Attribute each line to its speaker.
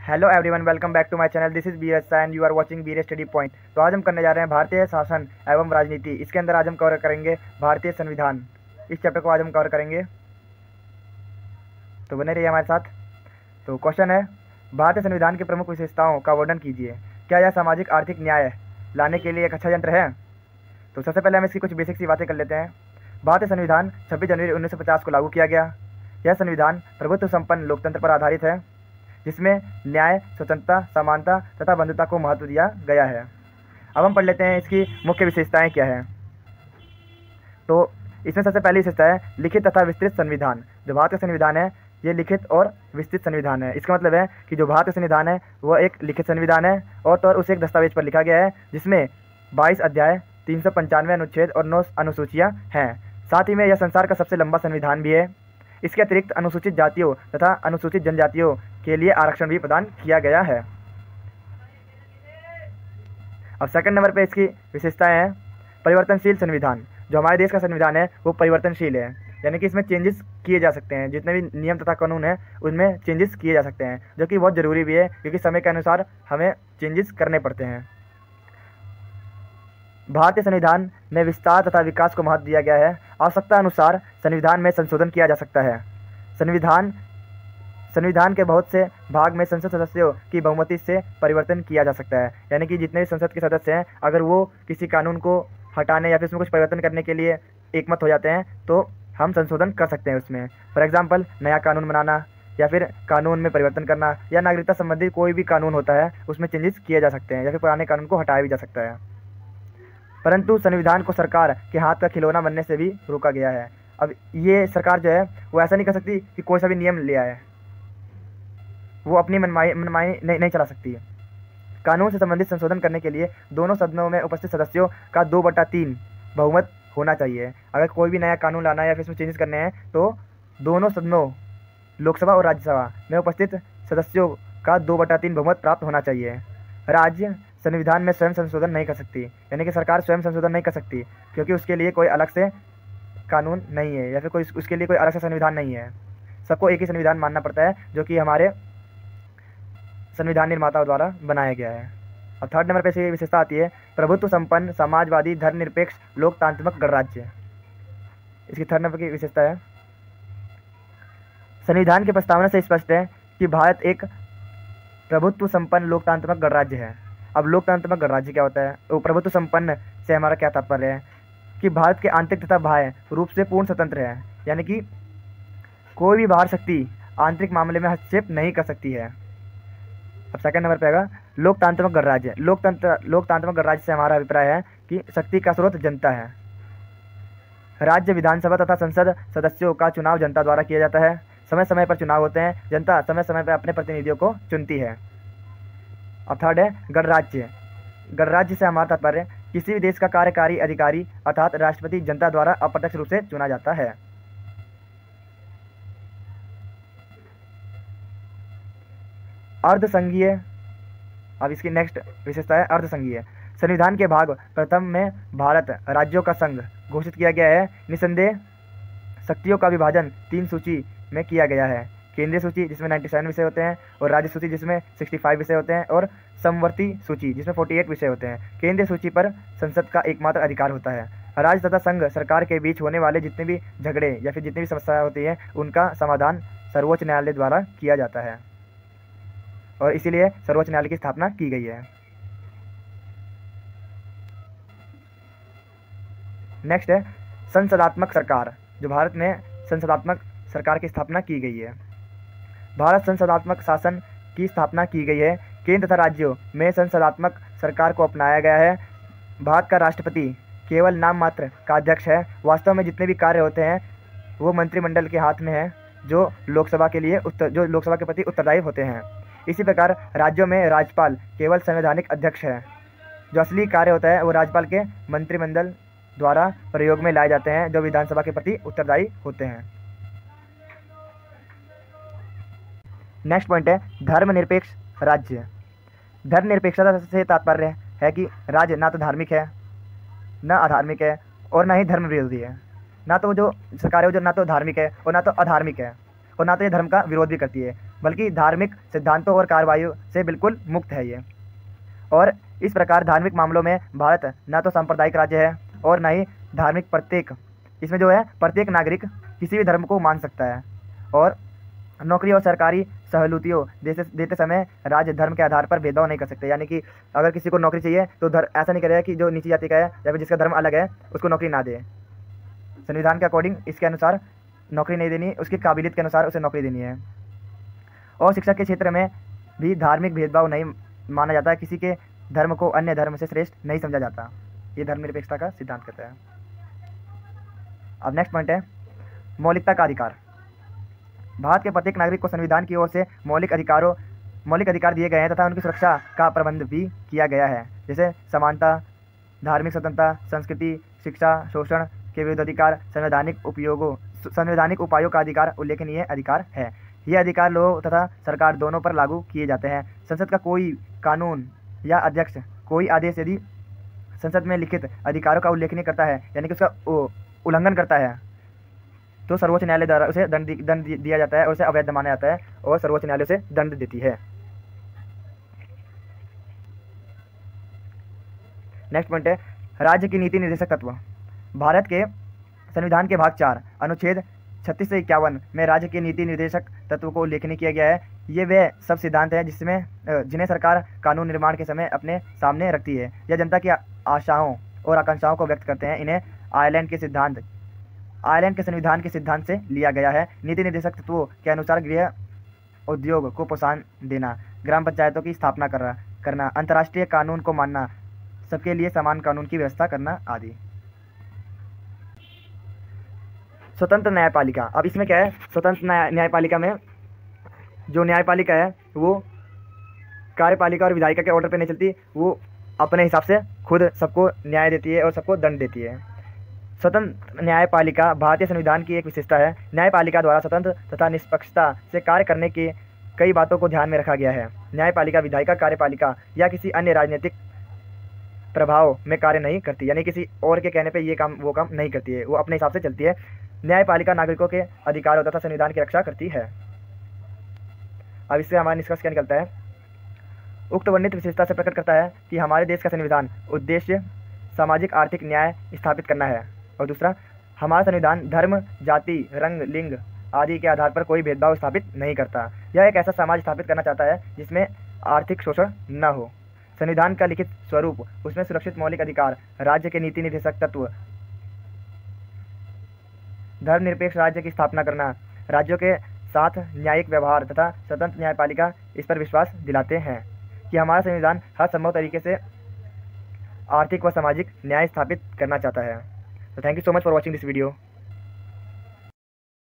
Speaker 1: Hello everyone, welcome back to my channel. This is BS and you are watching BS study point. तो आज हम करने जा रहे हैं भारतीय शासन एवं राजनीति। इसके अंदर आज हम कवर करेंगे भारतीय संविधान। इस चैप्टर को आज हम कवर करेंगे, तो बने रहिए हमारे साथ। तो क्वेश्चन है, भारतीय संविधान की प्रमुख विशेषताओं का वर्णन कीजिए। क्या यह सामाजिक आर्थिक न्याय लाने के लिए एक अच्छा यंत्र है? तो सबसे पहले हम इसकी कुछ बेसिक सी बातें कर लेते हैं। भारतीय संविधान 26 जनवरी 1950 को लागू किया गया। यह संविधान प्रभुत्व संपन्न लोकतंत्र पर आधारित है, जिसमें न्याय, स्वतंत्रता, समानता तथा बंधुता को महत्व दिया गया है। अब हम पढ़ लेते हैं इसकी मुख्य विशेषताएं क्या है। तो इसमें सबसे पहली विशेषता है लिखित तथा विस्तृत संविधान। जो भारतीय संविधान है ये लिखित और विस्तृत संविधान है। इसका मतलब है कि जो भारतीय संविधान है वह एक लिखित संविधान है और उसे एक दस्तावेज पर लिखा गया है, जिसमें 22 अध्याय, 395 अनुच्छेद और 9 अनुसूचियाँ हैं। साथ ही में यह संसार का सबसे लंबा संविधान भी है। इसके अतिरिक्त अनुसूचित जातियों तथा अनुसूचित जनजातियों के लिए आरक्षण भी प्रदान किया गया है। अब सेकंड नंबर पे इसकी विशेषताएं हैं परिवर्तनशील संविधान। जो हमारे देश का संविधान है वो परिवर्तनशील है, यानी कि इसमें चेंजेस किए जा सकते हैं। जितने भी नियम तथा कानून हैं उनमें चेंजेस किए जा सकते हैं, जो कि बहुत ज़रूरी भी है, क्योंकि समय के अनुसार हमें चेंजेस करने पड़ते हैं। भारतीय संविधान में विस्तार तथा विकास को महत्व दिया गया है। आवश्यकता अनुसार संविधान में संशोधन किया जा सकता है। संविधान के बहुत से भाग में संसद सदस्यों की बहुमति से परिवर्तन किया जा सकता है, यानी कि जितने भी संसद के सदस्य हैं अगर वो किसी कानून को हटाने या फिर उसमें कुछ परिवर्तन करने के लिए एकमत हो जाते हैं तो हम संशोधन कर सकते हैं उसमें। फॉर एग्जाम्पल, नया कानून बनाना या फिर कानून में परिवर्तन करना या नागरिकता संबंधी कोई भी कानून होता है उसमें चेंजेस किए जा सकते हैं, या फिर पुराने कानून को हटाया भी जा सकता है। परंतु संविधान को सरकार के हाथ का खिलौना बनने से भी रोका गया है। अब ये सरकार जो है वो ऐसा नहीं कर सकती कि कोई सा भी नियम ले आए, वो अपनी मनमानी नहीं चला सकती है। कानून से संबंधित संशोधन करने के लिए दोनों सदनों में उपस्थित सदस्यों का 2/3 बहुमत होना चाहिए। अगर कोई भी नया कानून लाना है या फिर इसमें चेंजेस करने हैं तो दोनों सदनों, लोकसभा और राज्यसभा में उपस्थित सदस्यों का 2/3 बहुमत प्राप्त होना चाहिए। राज्य संविधान में स्वयं संशोधन नहीं कर सकती, यानी कि सरकार स्वयं संशोधन नहीं कर सकती, क्योंकि उसके लिए कोई अलग से कानून नहीं है या फिर कोई उसके लिए कोई अलग से संविधान नहीं है। सबको एक ही संविधान मानना पड़ता है, जो कि हमारे संविधान निर्माताओं द्वारा बनाया गया है। अब थर्ड नंबर पे से विशेषता आती है प्रभुत्व संपन्न, समाजवादी, धर्मनिरपेक्ष, लोकतांत्रिक गणराज्य। इसकी थर्ड नंबर की विशेषता है संविधान की प्रस्तावना से स्पष्ट है कि भारत एक प्रभुत्व संपन्न लोकतांत्रिक गणराज्य है। अब लोकतांत्रिक गणराज्य क्या होता है? तो प्रभुत्व संपन्न से हमारा क्या तात्पर्य है कि भारत के आंतरिक तथा बाह्य रूप से पूर्ण स्वतंत्र है, यानी कि कोई भी बाहर शक्ति आंतरिक मामले में हस्तक्षेप नहीं कर सकती है। अब सेकंड नंबर पे आएगा लोकतांत्रिक गणराज्य। लोकतांत्रिक गणराज्य से हमारा अभिप्राय है कि शक्ति का स्रोत जनता है। राज्य विधानसभा तथा संसद सदस्यों का चुनाव जनता द्वारा किया जाता है। समय समय पर चुनाव होते हैं, जनता समय समय पर अपने प्रतिनिधियों को चुनती है। अब थर्ड है गणराज्य। गणराज्य से हमारा तात्पर्य किसी भी देश का कार्यकारी अधिकारी अर्थात राष्ट्रपति जनता द्वारा अप्रत्यक्ष रूप से चुना जाता है। अर्धसंघीय। अब इसकी नेक्स्ट विशेषता है अर्धसंघीय। संविधान के भाग प्रथम में भारत राज्यों का संघ घोषित किया गया है। निसंदेह शक्तियों का विभाजन 3 सूची में किया गया है। केंद्रीय सूची जिसमें 97 विषय होते हैं, और राज्य सूची जिसमें 65 विषय होते हैं, और समवर्ती सूची जिसमें 48 विषय होते हैं। केंद्रीय सूची पर संसद का एकमात्र अधिकार होता है। राज्य तथा संघ सरकार के बीच होने वाले जितने भी झगड़े या फिर जितनी भी समस्याएं होती हैं उनका समाधान सर्वोच्च न्यायालय द्वारा किया जाता है, और इसीलिए सर्वोच्च न्यायालय की स्थापना की गई है। नेक्स्ट है संसदात्मक सरकार। जो भारत में संसदात्मक सरकार की स्थापना की गई है। भारत संसदात्मक शासन की स्थापना की गई है। केंद्र तथा राज्यों में संसदात्मक सरकार को अपनाया गया है। भारत का राष्ट्रपति केवल नाम मात्र का अध्यक्ष है। वास्तव में जितने भी कार्य होते हैं वो मंत्रिमंडल के हाथ में है, जो लोकसभा के प्रति उत्तरदायी होते हैं। इसी प्रकार राज्यों में राज्यपाल केवल संवैधानिक अध्यक्ष है। जो असली कार्य होता है वो राज्यपाल के मंत्रिमंडल द्वारा प्रयोग में लाए जाते हैं, जो विधानसभा के प्रति उत्तरदायी होते हैं। नेक्स्ट पॉइंट है धर्मनिरपेक्ष राज्य। धर्मनिरपेक्षता से तात्पर्य है कि राज्य ना तो धार्मिक है, न अधार्मिक है, और ना ही धर्म विरोधी है। ना तो जो सरकार है वो जो ना तो धार्मिक है और ना तो अधार्मिक है, और ना तो ये धर्म का विरोध भी करती है। बल्कि धार्मिक सिद्धांतों और कार्रवाइयों से बिल्कुल मुक्त है ये। और इस प्रकार धार्मिक मामलों में भारत न तो सांप्रदायिक राज्य है और न ही धार्मिक इसमें जो है प्रत्येक नागरिक किसी भी धर्म को मान सकता है। और नौकरी और सरकारी सहूलियतों देते समय राज्य धर्म के आधार पर भेदभाव नहीं कर सकते। यानी कि अगर किसी को नौकरी चाहिए तो ऐसा नहीं करेगा कि जो नीची जाति का है या फिर जिसका धर्म अलग है उसको नौकरी ना दे। संविधान के अकॉर्डिंग इसके अनुसार नौकरी नहीं देनी, उसकी काबिलियत के अनुसार उसे नौकरी देनी है। और शिक्षा के क्षेत्र में भी धार्मिक भेदभाव नहीं माना जाता है, किसी के धर्म को अन्य धर्म से श्रेष्ठ नहीं समझा जाता। ये धर्मनिरपेक्षता का सिद्धांत कहता है। अब नेक्स्ट पॉइंट है मौलिकता का अधिकार। भारत के प्रत्येक नागरिक को संविधान की ओर से मौलिक अधिकार दिए गए हैं तथा उनकी सुरक्षा का प्रबंध भी किया गया है, जैसे समानता, धार्मिक स्वतंत्रता, संस्कृति, शिक्षा, शोषण के विरुद्ध अधिकार, संवैधानिक उपायों का अधिकार उल्लेखनीय अधिकार है। ये अधिकार लोग तथा सरकार दोनों पर लागू किए जाते हैं। संसद का कोई कानून या अध्यक्ष कोई आदेश यदि संसद में लिखित अधिकारों का उल्लेखनीय करता है, यानी कि उसका उल्लंघन करता है, तो सर्वोच्च न्यायालय द्वारा उसे दंड दिया जाता है और उसे अवैध माना जाता है और सर्वोच्च न्यायालय उसे दंड देती है। नेक्स्ट पॉइंट है राज्य की नीति निर्देशक तत्व। भारत के संविधान के भाग 4 अनुच्छेद 36 से 51 में राज्य के नीति निर्देशक तत्व को उल्लेखनीय किया गया है। ये वे सब सिद्धांत हैं जिन्हें सरकार कानून निर्माण के समय अपने सामने रखती है या जनता की आशाओं और आकांक्षाओं को व्यक्त करते हैं। इन्हें आयरलैंड के संविधान के सिद्धांत से लिया गया है। नीति निर्देशक तत्वों के अनुसार गृह उद्योग को प्रोत्साहन देना, ग्राम पंचायतों की स्थापना करना, अंतर्राष्ट्रीय कानून को मानना, सबके लिए समान कानून की व्यवस्था करना आदि। स्वतंत्र न्यायपालिका। अब इसमें क्या है, स्वतंत्र न्यायपालिका में जो न्यायपालिका है वो कार्यपालिका और विधायिका के ऑर्डर पे नहीं चलती, वो अपने हिसाब से खुद सबको न्याय देती है और सबको दंड देती है। स्वतंत्र न्यायपालिका भारतीय संविधान की एक विशेषता है। न्यायपालिका द्वारा स्वतंत्र तथा निष्पक्षता से कार्य करने की कई बातों को ध्यान में रखा गया है। न्यायपालिका विधायिका, कार्यपालिका या किसी अन्य राजनीतिक प्रभाव में कार्य नहीं करती, यानी किसी और के कहने पे ये काम वो काम नहीं करती है, वो अपने हिसाब से चलती है। न्यायपालिका नागरिकों के अधिकारों तथा संविधान की रक्षा करती है। अब इससे हमारा निष्कर्ष क्या निकलता है, उक्त वर्णित विशेषता से प्रकट करता है कि हमारे देश का संविधान उद्देश्य सामाजिक आर्थिक न्याय स्थापित करना है, और दूसरा हमारा संविधान धर्म, जाति, रंग, लिंग आदि के आधार पर कोई भेदभाव स्थापित नहीं करता। यह एक ऐसा समाज स्थापित करना चाहता है जिसमें आर्थिक शोषण न हो। संविधान का लिखित स्वरूप, उसमें सुरक्षित मौलिक अधिकार, राज्य के नीति निर्देशक तत्व, धर्मनिरपेक्ष राज्य की स्थापना करना, राज्यों के साथ न्यायिक व्यवहार तथा स्वतंत्र न्यायपालिका इस पर विश्वास दिलाते हैं कि हमारा संविधान हर संभव तरीके से आर्थिक व सामाजिक न्याय स्थापित करना चाहता है। तो thank you so much for watching this video.